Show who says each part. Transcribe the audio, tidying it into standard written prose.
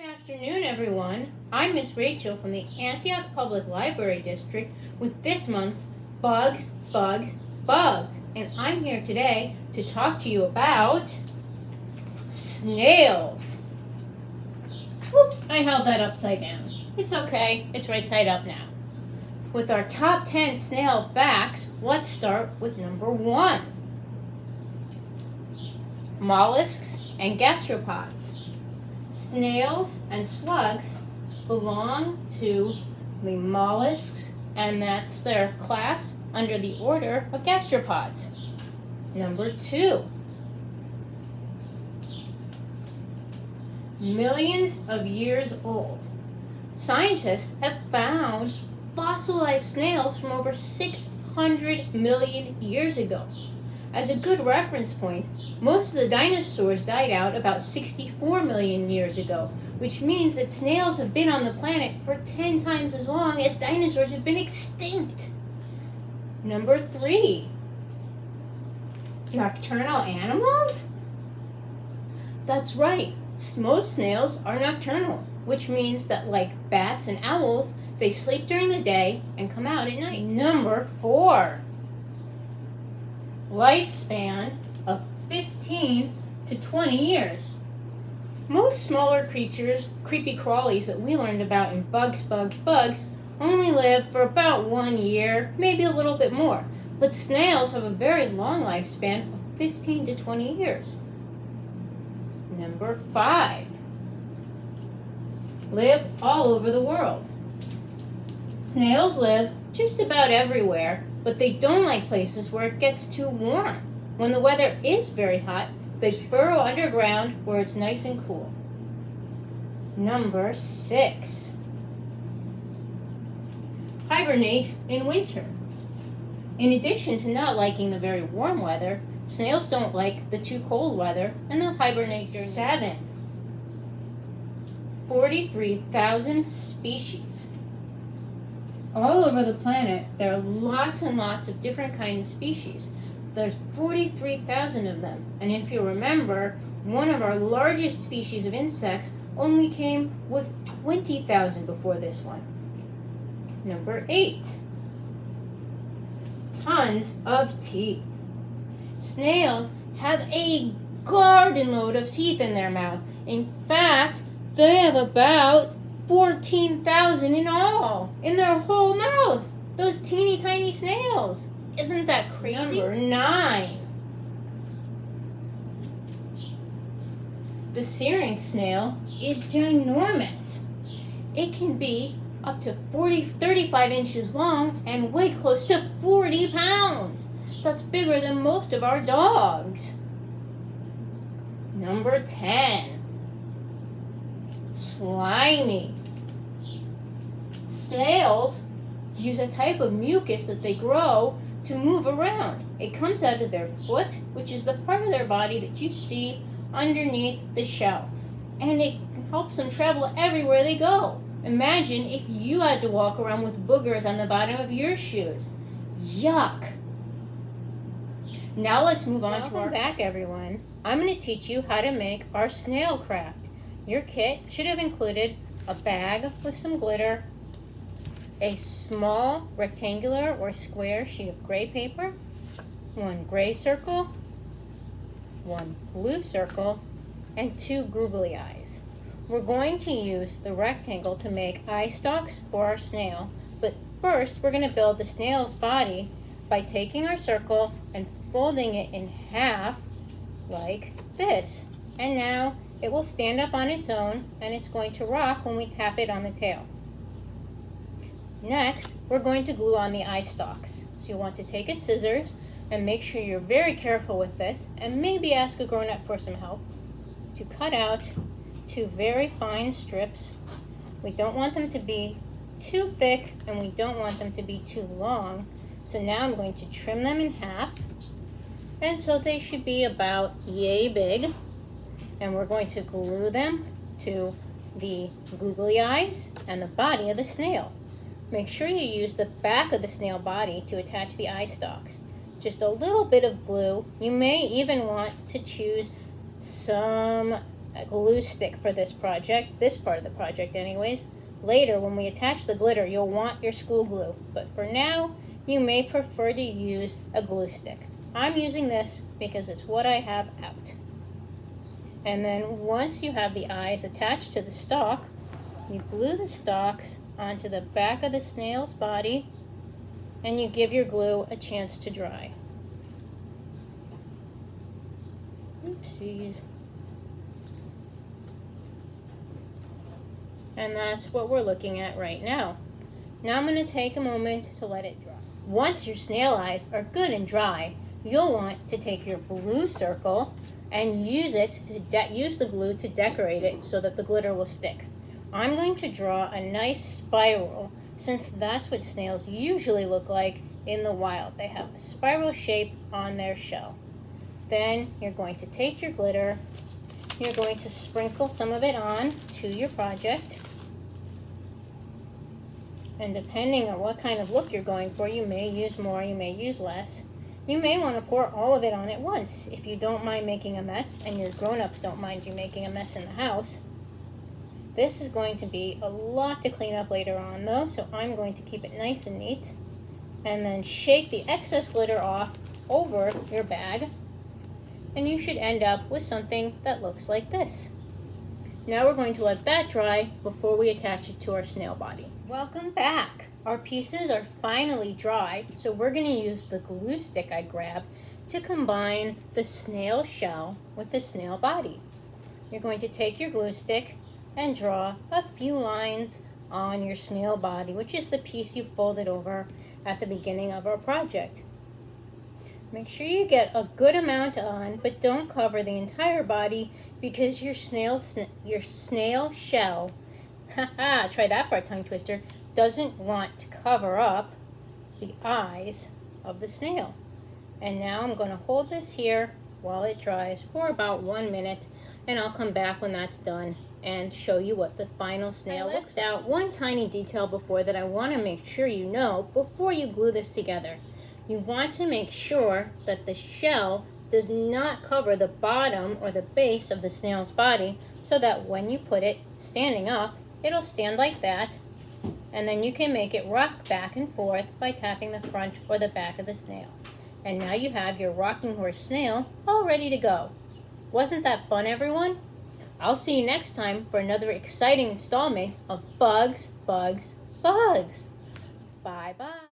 Speaker 1: Afternoon, everyone. I'm Miss Rachel from the Antioch Public Library District with this month's Bugs, Bugs, Bugs. And I'm here today to talk to you about snails. Oops, I held that upside down. It's okay, it's right side up now. With our top 10 snail facts, let's start with number 1. Mollusks and gastropods. Snails and slugs belong to the mollusks, and that's their class under the order of gastropods. Number 2. Millions of years old. Scientists have found fossilized snails from over 600 million years ago. As a good reference point, most of the dinosaurs died out about 64 million years ago, which means that snails have been on the planet for 10 times as long as dinosaurs have been extinct. Number 3. Nocturnal animals? That's right, most snails are nocturnal, which means that like bats and owls, they sleep during the day and come out at night. Number 4. Lifespan of 15 to 20 years. Most smaller creatures, creepy crawlies that we learned about in Bugs, only live for about 1 year, maybe a little bit more. But snails have a very long lifespan of 15 to 20 years. Number 5. Live all over the world. Snails live just about everywhere, but they don't like places where it gets too warm. When the weather is very hot, they burrow underground where it's nice and cool. Number 6. Hibernate in winter. In addition to not liking the very warm weather, snails don't like the too cold weather, and they'll hibernate during 7. 43,000 species. All over the planet, there are lots and lots of different kinds of species. There's 43,000 of them. And if you remember, one of our largest species of insects only came with 20,000 before this one. Number 8. Tons of teeth. Snails have a garden load of teeth in their mouth. In fact, they have about 14,000 in all, in their whole mouth. Those teeny tiny snails. Isn't that crazy? Number 9. The Searing Snail is ginormous. It can be up to 35 inches long and weigh close to 40 pounds. That's bigger than most of our dogs. Number 10. Slimy. Snails use a type of mucus that they grow to move around. It comes out of their foot, which is the part of their body that you see underneath the shell. And it helps them travel everywhere they go. Imagine if you had to walk around with boogers on the bottom of your shoes. Yuck! Now let's move on to our... Welcome back, everyone. I'm going to teach you how to make our snail craft. Your kit should have included a bag with some glitter, a small rectangular or square sheet of gray paper, 1 gray circle, 1 blue circle, and 2 googly eyes. We're going to use the rectangle to make eye stalks for our snail, but first we're going to build the snail's body by taking our circle and folding it in half like this. And now it will stand up on its own, and it's going to rock when we tap it on the tail. Next, we're going to glue on the eye stalks. So you'll want to take a scissors and make sure you're very careful with this, and maybe ask a grown-up for some help, to cut out 2 very fine strips. We don't want them to be too thick, and we don't want them to be too long. So now I'm going to trim them in half, and so they should be about yay big. And we're going to glue them to the googly eyes and the body of the snail. Make sure you use the back of the snail body to attach the eye stalks. Just a little bit of glue. You may even want to choose some a glue stick for this project, this part of the project anyways. Later, when we attach the glitter, you'll want your school glue, but for now, you may prefer to use a glue stick. I'm using this because it's what I have out. And then once you have the eyes attached to the stalk, you glue the stalks onto the back of the snail's body, and you give your glue a chance to dry. Oopsies. And that's what we're looking at right now. Now I'm going to take a moment to let it dry. Once your snail eyes are good and dry, you'll want to take your blue circle and use the glue to decorate it so that the glitter will stick. I'm going to draw a nice spiral since that's what snails usually look like in the wild. They have a spiral shape on their shell. Then you're going to take your glitter, you're going to sprinkle some of it on to your project. And depending on what kind of look you're going for, you may use more, you may use less. You may want to pour all of it on at once if you don't mind making a mess and your grown-ups don't mind you making a mess in the house. This is going to be a lot to clean up later on though, so I'm going to keep it nice and neat. And then shake the excess glitter off over your bag. And you should end up with something that looks like this. Now we're going to let that dry before we attach it to our snail body. Welcome back! Our pieces are finally dry, so we're going to use the glue stick I grabbed to combine the snail shell with the snail body. You're going to take your glue stick and draw a few lines on your snail body, which is the piece you folded over at the beginning of our project. Make sure you get a good amount on, but don't cover the entire body because your snail shell, try that part, tongue twister, doesn't want to cover up the eyes of the snail. And now I'm going to hold this here while it dries for about 1 minute, and I'll come back when that's done and show you what the final snail looks like. I left out one tiny detail before that I want to make sure you know before you glue this together. You want to make sure that the shell does not cover the bottom or the base of the snail's body so that when you put it standing up, it'll stand like that, and then you can make it rock back and forth by tapping the front or the back of the snail. And now you have your rocking horse snail all ready to go. Wasn't that fun, everyone? I'll see you next time for another exciting installment of Bugs, Bugs, Bugs. Bye-bye.